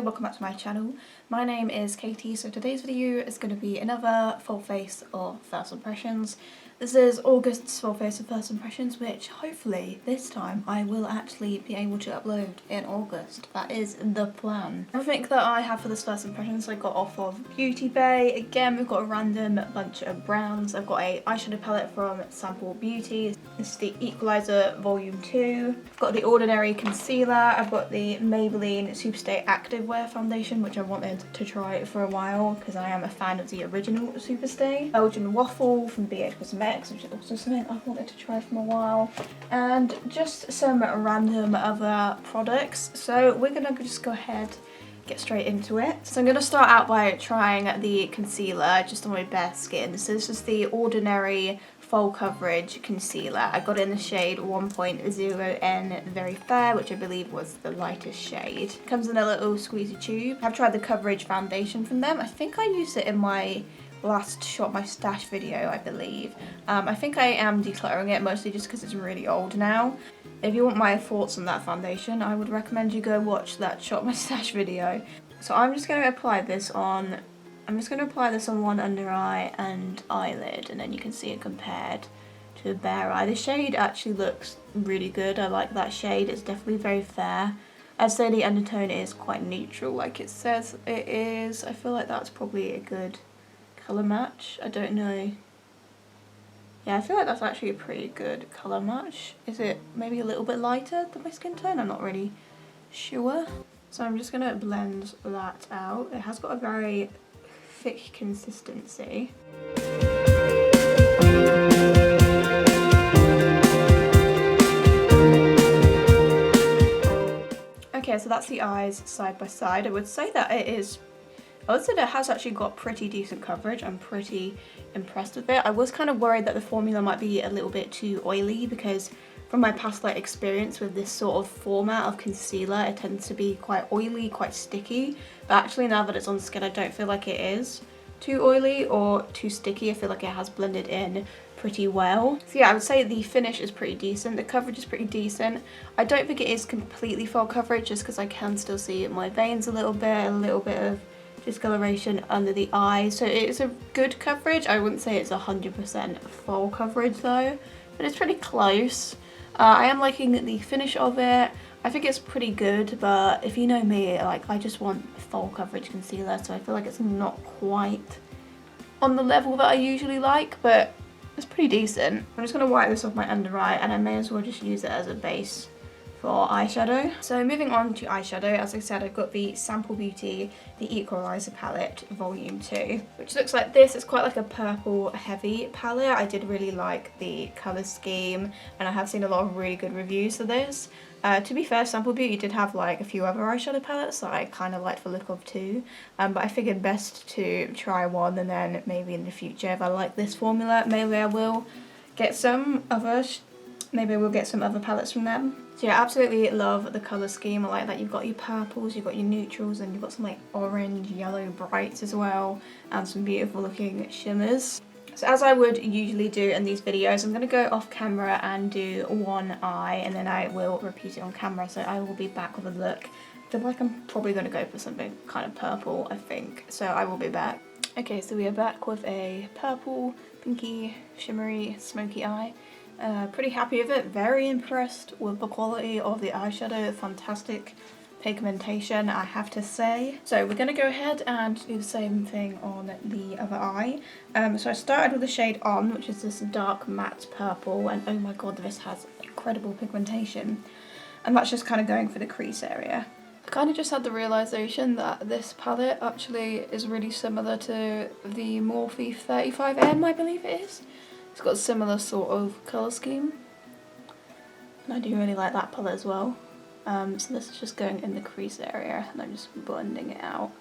welcome back to my channel. My name is Katie, so today's video is going to be another full face of first impressions. This is August's full face of first impressions, which hopefully this time I will actually be able to upload in August. That is the plan. Everything that I have for this first impressions I got off of Beauty Bay. Again, we've got a random bunch of browns. I've got an eyeshadow palette from Sample Beauty. This is the Equalizer Volume 2. I've got the Ordinary Concealer. I've got the Maybelline Superstay Activewear Foundation, which I wanted to try for a while because I am a fan of the original Superstay. Belgian Waffle from BH Cosmetics, which is also something I've wanted to try for a while. And just some random other products. So we're gonna just go ahead get straight into it. So I'm going to start out by trying the concealer just on my bare skin. So this is the Ordinary Full Coverage Concealer. I got it in the shade 1.0N Very Fair, which I believe was the lightest shade. Comes in a little squeezy tube. I've tried the coverage foundation from them. I think I used it in my last Shop My Stash video, I believe. I think I am decluttering it mostly just because it's really old now. If you want my thoughts on that foundation, I would recommend you go watch that Shop My Stash video. So I'm just going to apply this on one under eye and eyelid, and then you can see it compared to a bare eye. The shade actually looks really good. I like that shade. It's definitely very fair. I'd say the undertone is quite neutral like it says it is. I feel like that's probably a good colour match. I don't know. Yeah, I feel like that's actually a pretty good colour match. Is it maybe a little bit lighter than my skin tone? I'm not really sure. So I'm just going to blend that out. It has got a very thick consistency. Okay, so that's the eyes side by side. I would say that it has actually got pretty decent coverage. I'm pretty impressed with it. I was kind of worried that the formula might be a little bit too oily because from my past experience with this sort of format of concealer, it tends to be quite oily, quite sticky. But actually now that it's on skin, I don't feel like it is too oily or too sticky. I feel like it has blended in pretty well. So yeah, I would say the finish is pretty decent. The coverage is pretty decent. I don't think it is completely full coverage just because I can still see my veins a little bit of discoloration under the eye, so it's a good coverage. I wouldn't say it's 100% full coverage though, but it's pretty close. I am liking the finish of it. I think it's pretty good, but if you know me, I just want full coverage concealer, so I feel like it's not quite on the level that I usually like, but it's pretty decent. I'm just going to wipe this off my under eye, and I may as well just use it as a base for eyeshadow. So moving on to eyeshadow, as I said, I've got the Sample Beauty, the Equalizer palette Volume 2, which looks like this. It's quite like a purple heavy palette. I did really like the colour scheme, and I have seen a lot of really good reviews for this. To be fair, Sample Beauty did have a few other eyeshadow palettes that I kind of liked the look of too, but I figured best to try one, and then maybe in the future if I like this formula, maybe I will get some other palettes from them. So yeah, I absolutely love the colour scheme. I like that you've got your purples, you've got your neutrals, and you've got some orange, yellow brights as well, and some beautiful looking shimmers. So as I would usually do in these videos, I'm going to go off camera and do one eye, and then I will repeat it on camera, so I will be back with a look. I feel like I'm probably going to go for something kind of purple, I think, so I will be back. Okay, so we are back with a purple, pinky, shimmery, smoky eye. Pretty happy with it, very impressed with the quality of the eyeshadow, fantastic pigmentation I have to say. So we're going to go ahead and do the same thing on the other eye. So I started with the shade On, which is this dark matte purple, and oh my god, this has incredible pigmentation. And that's just kind of going for the crease area. I kind of just had the realisation that this palette actually is really similar to the Morphe 35M, I believe it is. It's got a similar sort of colour scheme, and I do really like that palette as well. So this is just going in the crease area, and I'm just blending it out.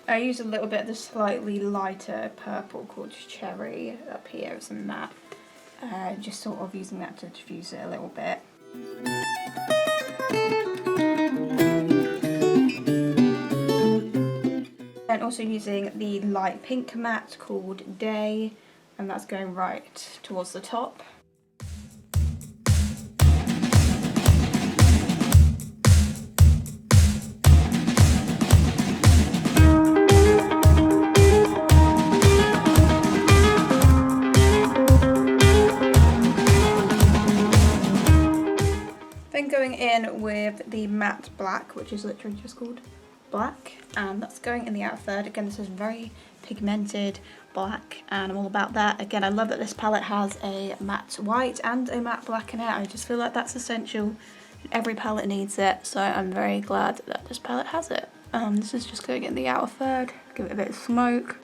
I used a little bit of the slightly lighter purple called Cherry up here as a matte, just sort of using that to diffuse it a little bit. also using the light pink matte called Day, and that's going right towards the top. Then going in with the matte black, which is literally just called black, and that's going in the outer third. Again, this is very pigmented black, and I'm all about that. Again, I love that this palette has a matte white and a matte black in it. I just feel like that's essential. Every palette needs it, so I'm very glad that this palette has it. This is just going in the outer third, give it a bit of smoke.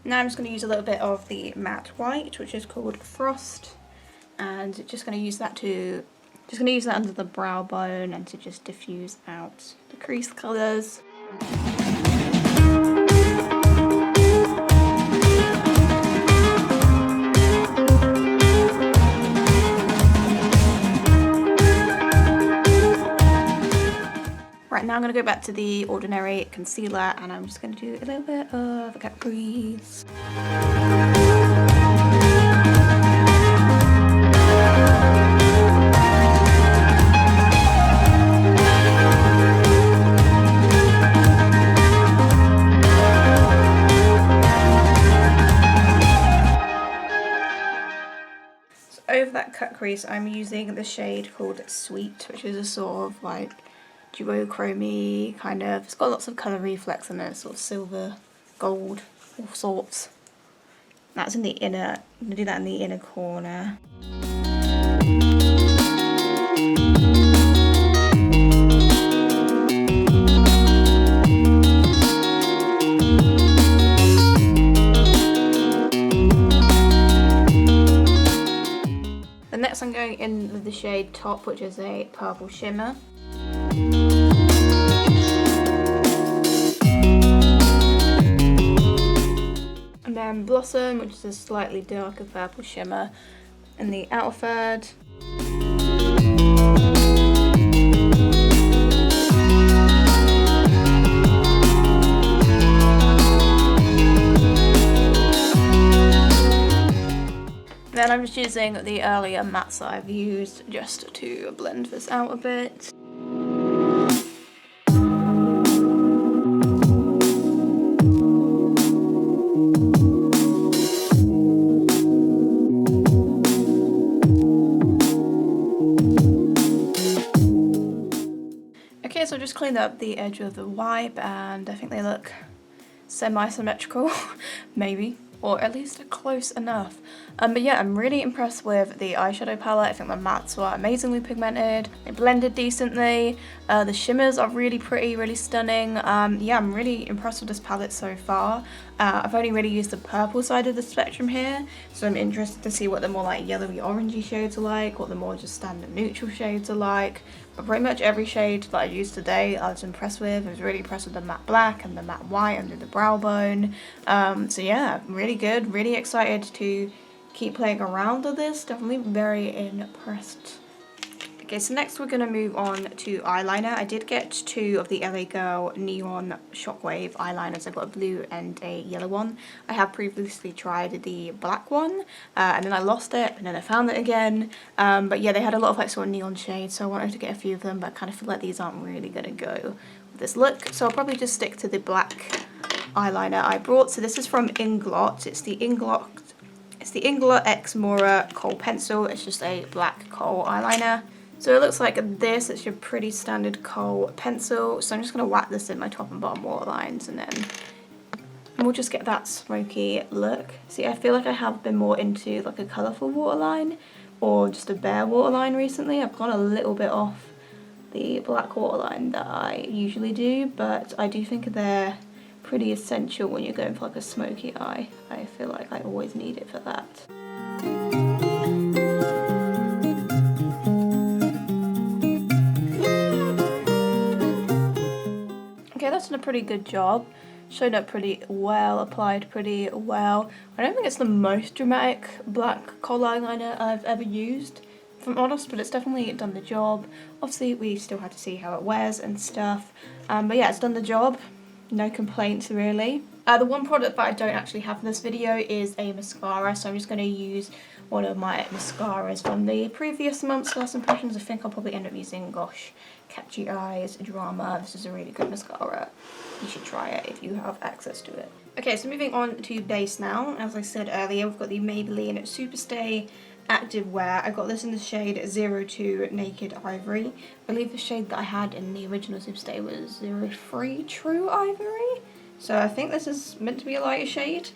Now I'm just going to use a little bit of the matte white, which is called Frost, and just going to use that under the brow bone and to just diffuse out the crease colours. Right, now I'm going to go back to the Ordinary concealer, and I'm just going to do a little bit of a cut crease. So over that cut crease, I'm using the shade called Sweet, which is a sort of like duochrome kind of, it's got lots of colour reflex in it, sort of silver, gold, all sorts. That's in the inner, I'm going to do that in the inner corner. The next I'm going in with the shade Top, which is a purple shimmer. And then Blossom, which is a slightly darker purple shimmer in the outer third. Then I'm just using the earlier mattes that I've used just to blend this out a bit. Okay, so I just cleaned up the edge of the wipe, and I think they look semi-symmetrical, maybe, or at least close enough. But yeah, I'm really impressed with the eyeshadow palette. I think the mattes were amazingly pigmented, they blended decently, the shimmers are really pretty, really stunning. Yeah, I'm really impressed with this palette so far. I've only really used the purple side of the spectrum here, so I'm interested to see what the more like yellowy orangey shades are like, what the more just standard neutral shades are like. But pretty much every shade that I used today I was impressed with. I was really impressed with the matte black and the matte white under the brow bone. So yeah, really good, really excited to keep playing around with this. Definitely very impressed. Okay, so next we're going to move on to eyeliner. I did get two of the LA Girl Neon Shockwave eyeliners. I've got a blue and a yellow one. I have previously tried the black one, and then I lost it, and then I found it again. But yeah, they had a lot of like sort of neon shades, so I wanted to get a few of them, but I kind of feel like these aren't really going to go with this look. So I'll probably just stick to the black eyeliner I brought. So this is from Inglot. It's the Inglot X Mora Kohl Pencil. It's just a black kohl eyeliner. So it looks like this. It's your pretty standard kohl pencil. So I'm just going to whack this in my top and bottom waterlines, and then we'll just get that smoky look. See, I feel like I have been more into like a colourful waterline or just a bare waterline recently. I've gone a little bit off the black waterline that I usually do, but I do think they're pretty essential when you're going for like a smoky eye. I feel like I always need it for that. Okay, that's done a pretty good job. showed up pretty well, applied pretty well. I don't think it's the most dramatic black kohl eyeliner I've ever used, if I'm honest, but it's definitely done the job. Obviously, we still have to see how it wears and stuff, but yeah, it's done the job. No complaints, really. The one product that I don't actually have in this video is a mascara, so I'm just going to use one of my mascaras from the previous month's first impressions. I think I'll probably end up using Gosh Catchy Eyes Drama. This is a really good mascara. You should try it if you have access to it. Okay, so moving on to base now. As I said earlier, we've got the Maybelline Superstay Active Wear. I got this in the shade 02 Naked Ivory. I believe the shade that I had in the original Superstay was 03 True Ivory. So I think this is meant to be a lighter shade.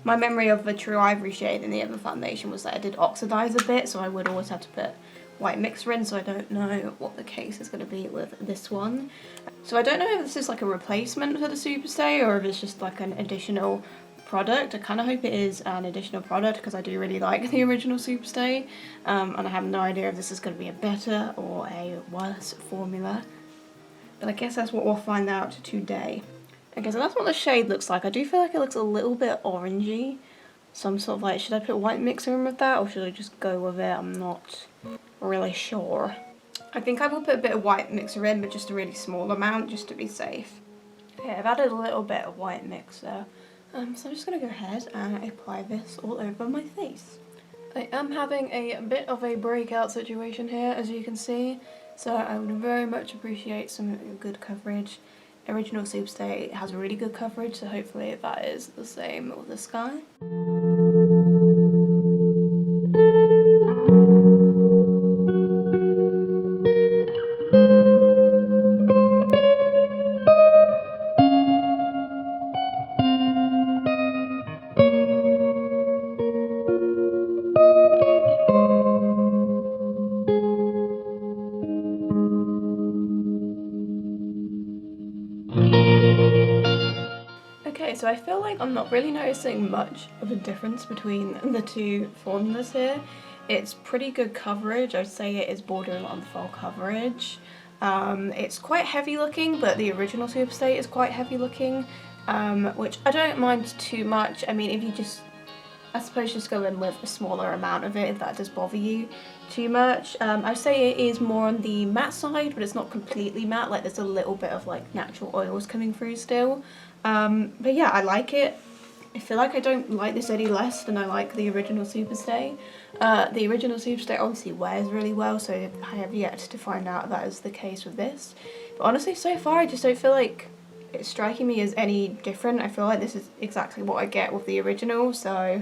My memory of the True Ivory shade in the other foundation was that it did oxidize a bit, so I would always have to put white mixer in, so I don't know what the case is going to be with this one. So I don't know if this is like a replacement for the Superstay or if it's just like an additional product. I kind of hope it is an additional product because I do really like the original Superstay, and I have no idea if this is going to be a better or a worse formula, but I guess that's what we'll find out today. Okay, so that's what the shade looks like. I do feel like it looks a little bit orangey, so I'm sort of like, should I put white mixer in with that or should I just go with it? I'm not really sure. I think I will put a bit of white mixer in, but just a really small amount just to be safe. Okay, I've added a little bit of white mixer. So I'm just going to go ahead and apply this all over my face. I am having a bit of a breakout situation here, as you can see, so I would very much appreciate some good coverage. Original Superstay has really good coverage, so hopefully that is the same with this guy. Okay, so I feel like I'm not really noticing much of a difference between the two formulas here. It's pretty good coverage. I'd say it is bordering on full coverage. It's quite heavy looking, but the original Superstay is quite heavy looking, which I don't mind too much. I mean, if you just, I suppose, just go in with a smaller amount of it if that does bother you too much. I'd say it is more on the matte side, but it's not completely matte. Like, there's a little bit of like natural oils coming through still. But yeah, I like it. I feel like I don't like this any less than I like the original Superstay. The original Superstay obviously wears really well, so I have yet to find out if that is the case with this. But honestly, so far I just don't feel like it's striking me as any different. I feel like this is exactly what I get with the original, so...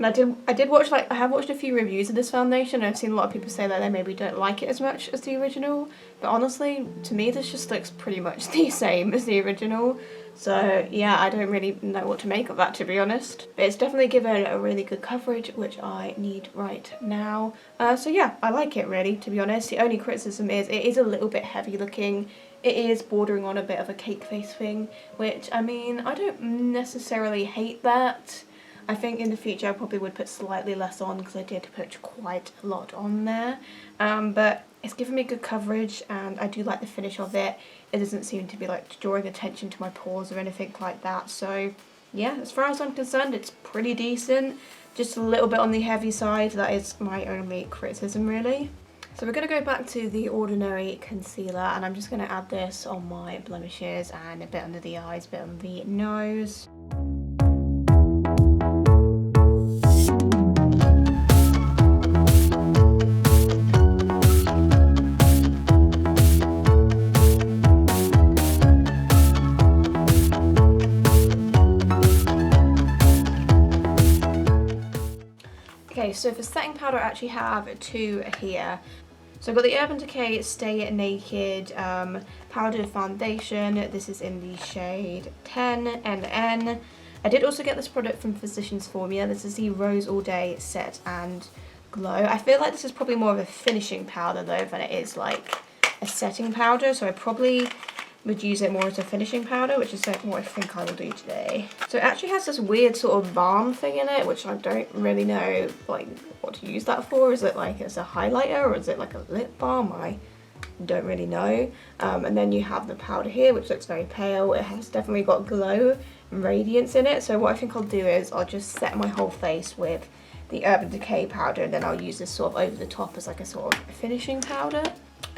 And I did watch, like, I have watched a few reviews of this foundation, and I've seen a lot of people say that they maybe don't like it as much as the original, but honestly, to me this just looks pretty much the same as the original, so yeah, I don't really know what to make of that, to be honest. But it's definitely given a really good coverage, which I need right now, so yeah, I like it really, to be honest. The only criticism is it is a little bit heavy looking. It is bordering on a bit of a cake face thing, which, I mean, I don't necessarily hate that. I think in the future I probably would put slightly less on because I did put quite a lot on there, but it's given me good coverage and I do like the finish of it. It doesn't seem to be like drawing attention to my pores or anything like that, so yeah, as far as I'm concerned it's pretty decent. Just a little bit on the heavy side, that is my only criticism really. So we're going to go back to the Ordinary concealer, and I'm just going to add this on my blemishes and a bit under the eyes, a bit on the nose. Okay, so for setting powder I actually have two here. So I've got the Urban Decay Stay Naked Powdered Foundation. This is in the shade 10 NN. I did also get this product from Physicians Formula. This is the Rose All Day Set and Glow. I feel like this is probably more of a finishing powder though than it is like a setting powder, so I probably would use it more as a finishing powder, which is what I think I will do today. So it actually has this weird sort of balm thing in it, which I don't really know like what to use that for. Is it like as a highlighter or is it like a lip balm? I don't really know. And then you have the powder here, which looks very pale. It has definitely got glow and radiance in it. So what I think I'll do is I'll just set my whole face with the Urban Decay powder, and then I'll use this sort of over the top as like a sort of finishing powder.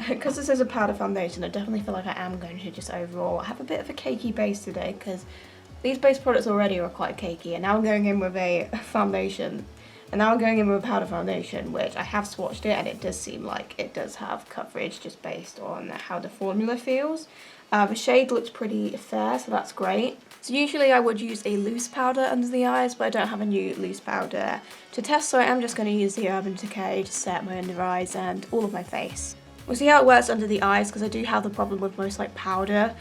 Because this is a powder foundation, I definitely feel like I am going to just overall have a bit of a cakey base today, because these base products already are quite cakey, and now I'm going in with a foundation. And now I'm going in with a powder foundation, which I have swatched it, and it does seem like it does have coverage just based on how the formula feels. The shade looks pretty fair, so that's great. So usually I would use a loose powder under the eyes, but I don't have a new loose powder to test, so I am just going to use the Urban Decay to set my under eyes and all of my face. We'll see how it works under the eyes, because I do have the problem with most like powder.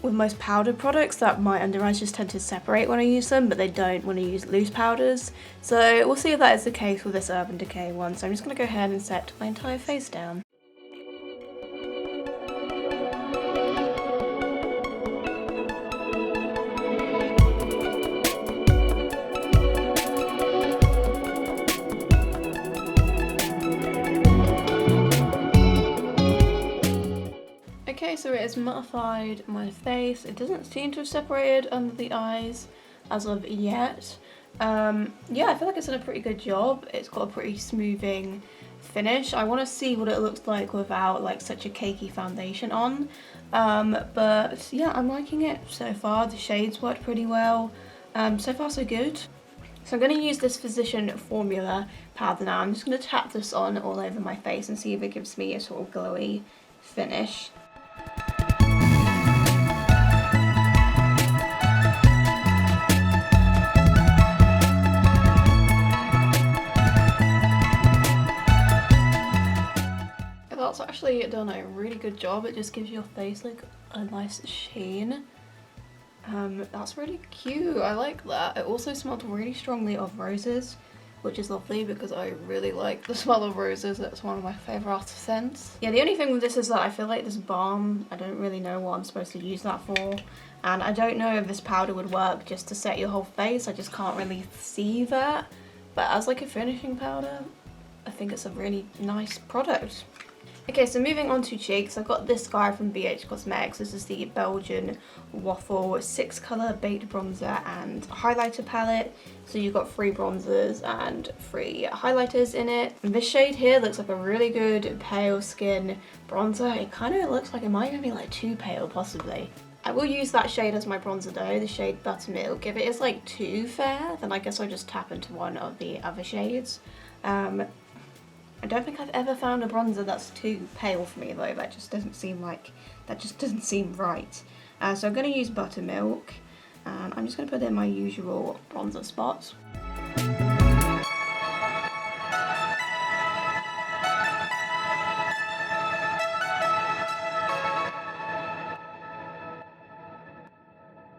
With most powdered products that my under eyes just tend to separate when I use them, but they don't when I use loose powders. So we'll see if that is the case with this Urban Decay one. So I'm just going to go ahead and set my entire face down. Okay, so it has mattified my face. It doesn't seem to have separated under the eyes as of yet. Yeah, I feel like it's done a pretty good job. It's got a pretty smoothing finish. I want to see what it looks like without like such a cakey foundation on. But yeah, I'm liking it so far. The shades worked pretty well. So far so good. So I'm going to use this Physician Formula powder now. I'm just going to tap this on all over my face and see if it gives me a sort of glowy finish. That's actually done a really good job. It just gives your face like a nice sheen. That's really cute. I like that. It also smelled really strongly of roses, which is lovely because I really like the smell of roses. It's one of my favourite scents. Yeah, the only thing with this is that I feel like this balm, I don't really know what I'm supposed to use that for. And I don't know if this powder would work just to set your whole face. I just can't really see that. But as like a finishing powder, I think it's a really nice product. Okay, so moving on to cheeks, I've got this guy from BH Cosmetics. This is the Belgian Waffle 6 colour baked bronzer and highlighter palette. So you've got 3 bronzers and 3 highlighters in it. And this shade here looks like a really good pale skin bronzer. It kind of looks like it might even be like too pale possibly. I will use that shade as my bronzer though, the shade Buttermilk. If it is like too fair, then I guess I'll just tap into one of the other shades. I don't think I've ever found a bronzer that's too pale for me though. That just doesn't seem right. So I'm going to use Buttermilk, and I'm just going to put in my usual bronzer spots.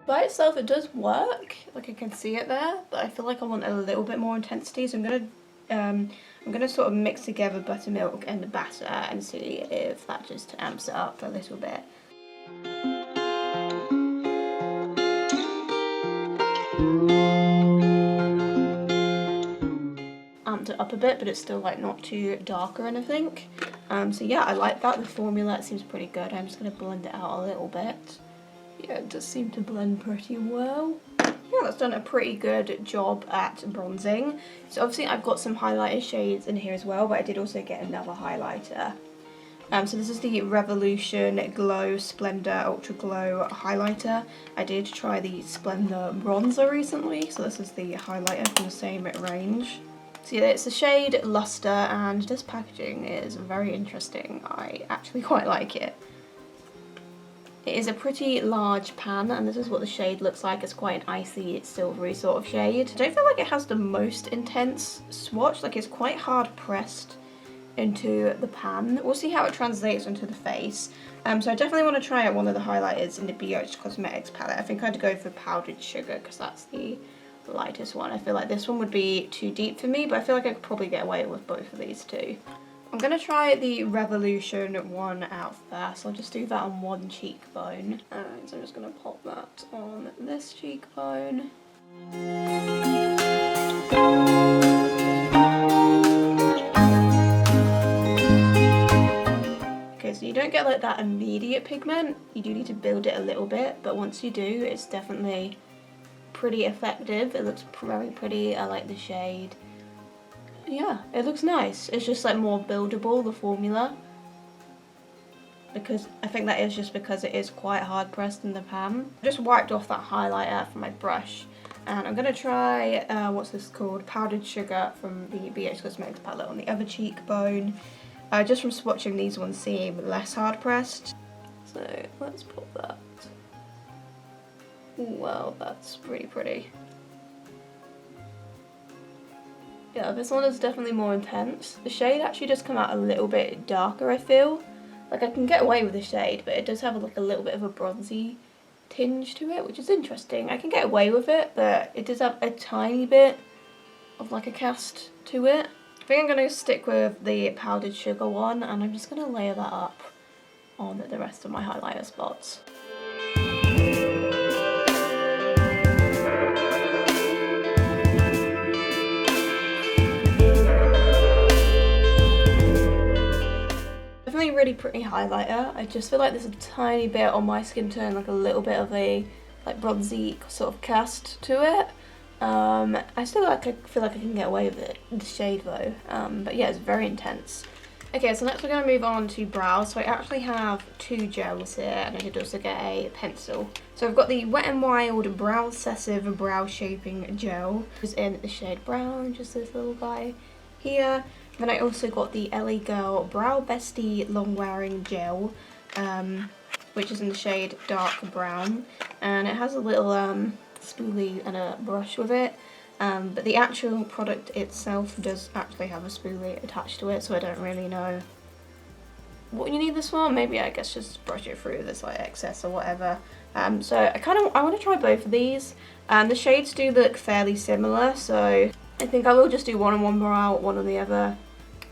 By itself it does work, like I can see it there, but I feel like I want a little bit more intensity, so I'm gonna sort of mix together Buttermilk and the batter and see if that just amps it up a little bit. Amped it up a bit, but it's still like not too dark or anything. So yeah, I like that. The formula, it seems pretty good. I'm just gonna blend it out a little bit. Yeah, it does seem to blend pretty well. Yeah, that's done a pretty good job at bronzing. So obviously I've got some highlighter shades in here as well, but I did also get another highlighter. So this is the Revolution Glow Splendor Ultra Glow highlighter. I did try the Splendor bronzer recently, so this is the highlighter from the same range. So yeah, it's the shade Luster, and this packaging is very interesting. I actually quite like it. It is a pretty large pan, and this is what the shade looks like. It's quite an icy, silvery sort of shade. I don't feel like it has the most intense swatch, like it's quite hard pressed into the pan. We'll see how it translates into the face. So I definitely want to try out one of the highlighters in the BH Cosmetics palette. I think I'd go for Powdered Sugar because that's the lightest one. I feel like this one would be too deep for me, but I feel like I could probably get away with both of these two. I'm going to try the Revolution one out first. I'll just do that on one cheekbone. And so I'm just going to pop that on this cheekbone. that immediate pigment. You do need to build it a little bit, but once you do, it's definitely pretty effective. It looks very pretty. I like the shade. Yeah, it looks nice. It's just like more buildable, the formula. Because I think that is just because it is quite hard pressed in the pan. I just wiped off that highlighter from my brush. And I'm going to try, what's this called? Powdered Sugar from the BH Cosmetics palette on the other cheekbone. Just from swatching, these ones seem less hard pressed. So let's put that. Wow, that's pretty. Yeah, this one is definitely more intense. The shade actually does come out a little bit darker, I feel. Like I can get away with the shade, but it does have like a little bit of a bronzy tinge to it, which is interesting. I can get away with it, but it does have a tiny bit of like a cast to it. I think I'm going to stick with the Powdered Sugar one, and I'm just going to layer that up on the rest of my highlighter spots. Definitely really pretty highlighter. I just feel like there's a tiny bit on my skin tone, like a little bit of a like bronzy sort of cast to it. I still I feel like I can get away with it, the shade though. But yeah, it's very intense. Okay, so next we're going to move on to brows. So I actually have two gels here, and I did also get a pencil. So I've got the Wet n Wild Brow Obsessive Brow Shaping Gel, which is in the shade brown, just this little guy here. Then I also got the LA Girl Brow Bestie Long Wearing Gel, which is in the shade dark brown, and it has a little spoolie and a brush with it. But the actual product itself does actually have a spoolie attached to it, so I don't really know what you need this for. Maybe I guess just brush it through this like excess or whatever. So I want to try both of these. The shades do look fairly similar, so I think I will just do one on one brow, one on the other.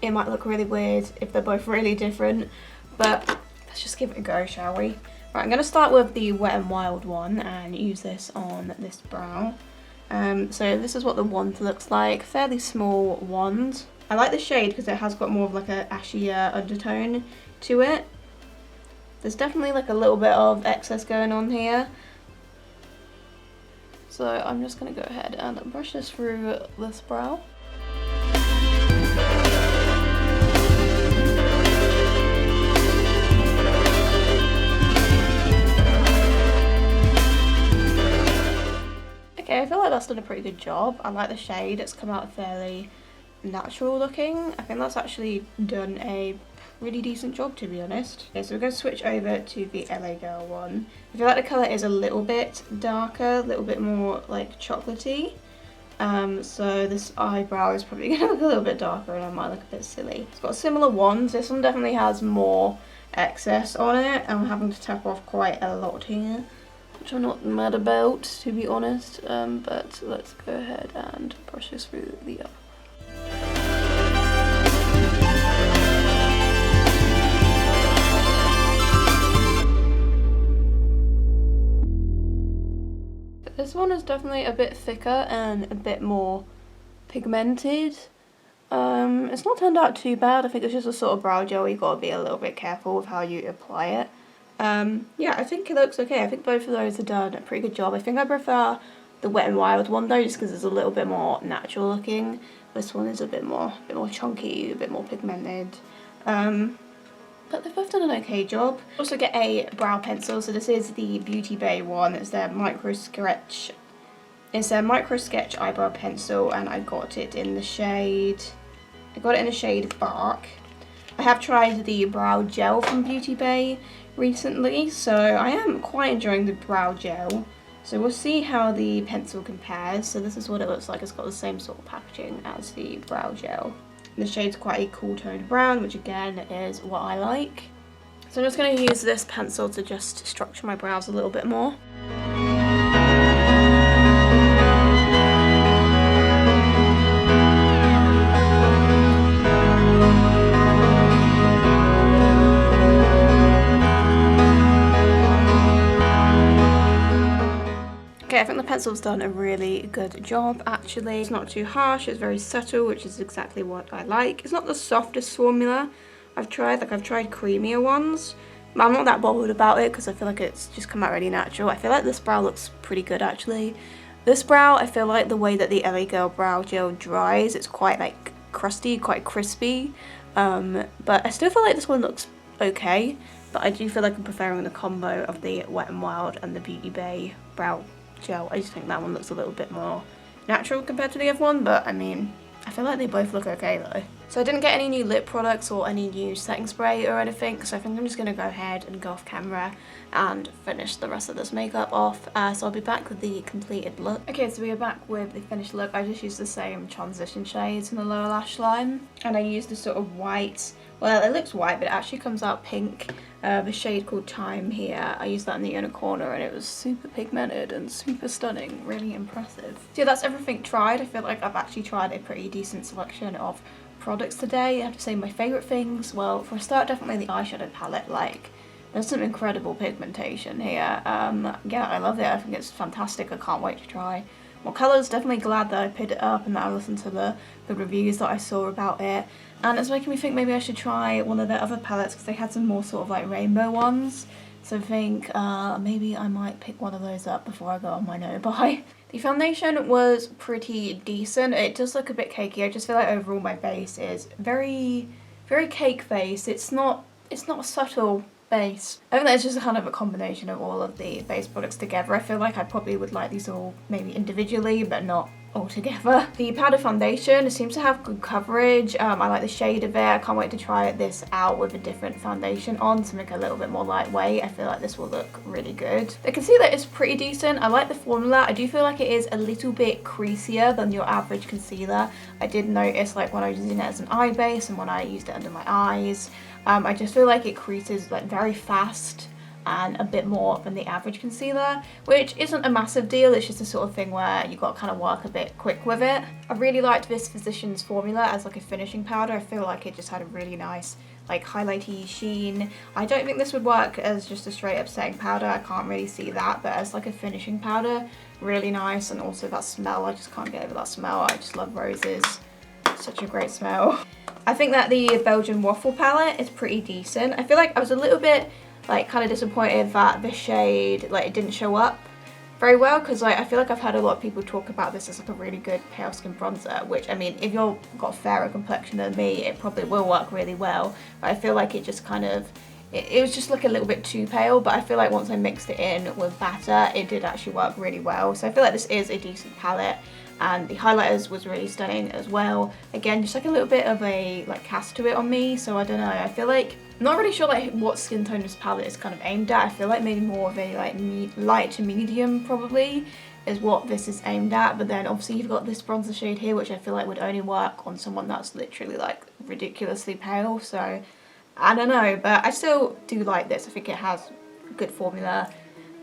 It might look really weird if they're both really different, but let's just give it a go, shall we? Right, I'm going to start with the Wet n Wild one and use this on this brow. So this is what the wand looks like, fairly small wand. I like the shade because it has got more of like a ashier undertone to it. There's definitely like a little bit of excess going on here. So I'm just going to go ahead and brush this through this brow. Okay, I feel like that's done a pretty good job. I like the shade, it's come out fairly natural looking. I think that's actually done a pretty decent job, to be honest. Okay, so we're going to switch over to the LA Girl one. I feel like the colour is a little bit darker, a little bit more like chocolatey. So this eyebrow is probably going to look a little bit darker and I might look a bit silly. It's got similar wands. This one definitely has more excess on it. I'm having to tap off quite a lot here, which I'm not mad about, to be honest. But let's go ahead and brush this through the other. This one is definitely a bit thicker and a bit more pigmented. It's not turned out too bad. I think it's just a sort of brow gel. You've got to be a little bit careful with how you apply it. Yeah, I think it looks okay. I think both of those have done a pretty good job. I think I prefer the Wet n Wild one though, just because it's a little bit more natural looking. This one is a bit more chunky, a bit more pigmented. But they've both done an okay job. Also get a brow pencil. So this is the Beauty Bay one. It's their micro sketch. It's their micro sketch eyebrow pencil, and I got it in the shade. Bark. I have tried the brow gel from Beauty Bay recently, so I am quite enjoying the brow gel. So we'll see how the pencil compares. So this is what it looks like. It's got the same sort of packaging as the brow gel. The shade's quite a cool toned brown, which again is what I like. So I'm just going to use this pencil to just structure my brows a little bit more. Okay, I think the pencil's done a really good job actually. It's not too harsh, it's very subtle, which is exactly what I like. It's not the softest formula I've tried. Like I've tried creamier ones, I'm not that bothered about it because I feel like it's just come out really natural. I feel like this brow looks pretty good actually. This brow, I feel like the way that the LA Girl brow gel dries, it's quite like crusty, quite crispy. But I still feel like this one looks okay. But I do feel like I'm preferring the combo of the Wet n Wild and the Beauty Bay brow gel. I just think that one looks a little bit more natural compared to the other one, but I mean, I feel like they both look okay though. So I didn't get any new lip products or any new setting spray or anything, so I think I'm just going to go ahead and go off camera and finish the rest of this makeup off. So I'll be back with the completed look. Okay, so we are back with the finished look. I just used the same transition shades in the lower lash line, and I used this sort of white, well it looks white but it actually comes out pink. The shade called Time here, I used that in the inner corner and it was super pigmented and super stunning, really impressive. So yeah, that's everything tried. I feel like I've actually tried a pretty decent selection of products today. I have to say my favourite things, well for a start definitely the eyeshadow palette. Like there's some incredible pigmentation here. Yeah, I love it. I think it's fantastic. I can't wait to try more colours. Definitely glad that I picked it up and that I listened to the reviews that I saw about it. And it's making me think maybe I should try one of their other palettes because they had some more sort of like rainbow ones. So I think maybe I might pick one of those up before I go on my no-buy. The foundation was pretty decent. It does look a bit cakey. I just feel like overall my base is very, very cake face. It's not a subtle base. I think that's just kind of a combination of all of the base products together. I feel like I probably would like these all maybe individually, but not all together. The powder foundation seems to have good coverage. I like the shade of it. I can't wait to try this out with a different foundation on to make it a little bit more lightweight. I feel like this will look really good. The concealer is pretty decent. I like the formula. I do feel like it is a little bit creasier than your average concealer. I did notice like when I was using it as an eye base and when I used it under my eyes. I just feel like it creases like very fast and a bit more than the average concealer, which isn't a massive deal. It's just the sort of thing where you got to kind of work a bit quick with it. I really liked this Physicians formula as like a finishing powder. I feel like it just had a really nice like highlighty sheen. I don't think this would work as just a straight up setting powder. I can't really see that, but as like a finishing powder, really nice. And also that smell, I just can't get over that smell. I just love roses. Such a great smell. I think that the Belgian Waffle palette is pretty decent. I feel like I was a little bit like kind of disappointed that the shade like it didn't show up very well, because like I feel like I've had a lot of people talk about this as like a really good pale skin bronzer, which I mean if you've got a fairer complexion than me it probably will work really well, but I feel like it just kind of it was just like a little bit too pale. But I feel like once I mixed it in with batter it did actually work really well. So I feel like this is a decent palette. And the highlighters was really stunning as well. Again, just like a little bit of a like cast to it on me. So I don't know, I feel like, I'm not really sure like what skin tone this palette is kind of aimed at. I feel like maybe more of a like light to medium probably is what this is aimed at. But then obviously you've got this bronzer shade here, which I feel like would only work on someone that's literally like ridiculously pale. So I don't know, but I still do like this. I think it has a good formula.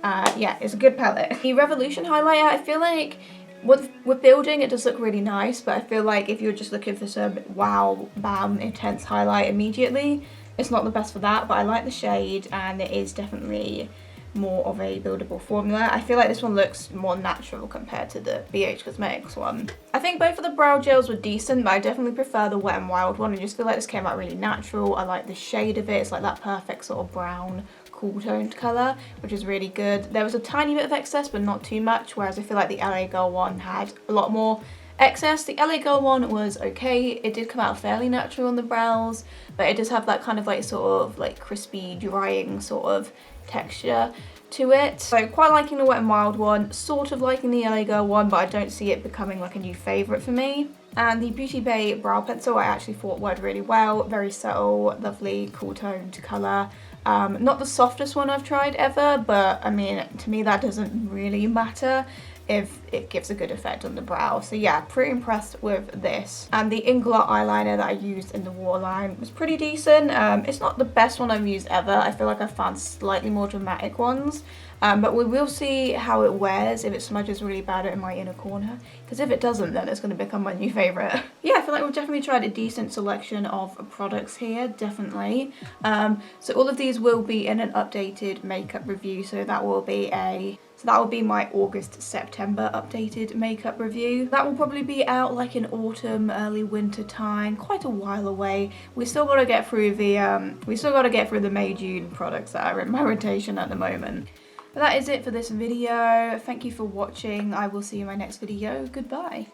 Yeah, it's a good palette. The Revolution highlighter, I feel like with building it does look really nice, but I feel like if you're just looking for some wow bam intense highlight immediately, it's not the best for that. But I like the shade and it is definitely more of a buildable formula. I feel like this one looks more natural compared to the BH Cosmetics one. I think both of the brow gels were decent, but I definitely prefer the Wet n Wild one. I just feel like this came out really natural. I like the shade of it. It's like that perfect sort of brown cool toned colour, which is really good. There was a tiny bit of excess but not too much, whereas I feel like the LA Girl one had a lot more excess. The LA Girl one was okay. It did come out fairly natural on the brows, but it does have that kind of like sort of like crispy drying sort of texture to it. So quite liking the Wet n Wild one, sort of liking the LA Girl one, but I don't see it becoming like a new favourite for me. And the Beauty Bay brow pencil I actually thought worked really well. Very subtle, lovely, cool toned colour. Not the softest one I've tried ever, but I mean, to me that doesn't really matter if it gives a good effect on the brow. So yeah, pretty impressed with this. And the Inglot eyeliner that I used in the waterline was pretty decent. It's not the best one I've used ever. I feel like I've found slightly more dramatic ones. But we will see how it wears, if it smudges really bad in my inner corner. Because if it doesn't, then it's going to become my new favourite. Yeah, I feel like we've definitely tried a decent selection of products here, definitely. So all of these will be in an updated makeup review. So that will be a So that will be my August-September updated makeup review. That will probably be out like in autumn, early winter time, quite a while away. We still got to get through the May-June products that are in my rotation at the moment. But that is it for this video. Thank you for watching. I will see you in my next video. Goodbye.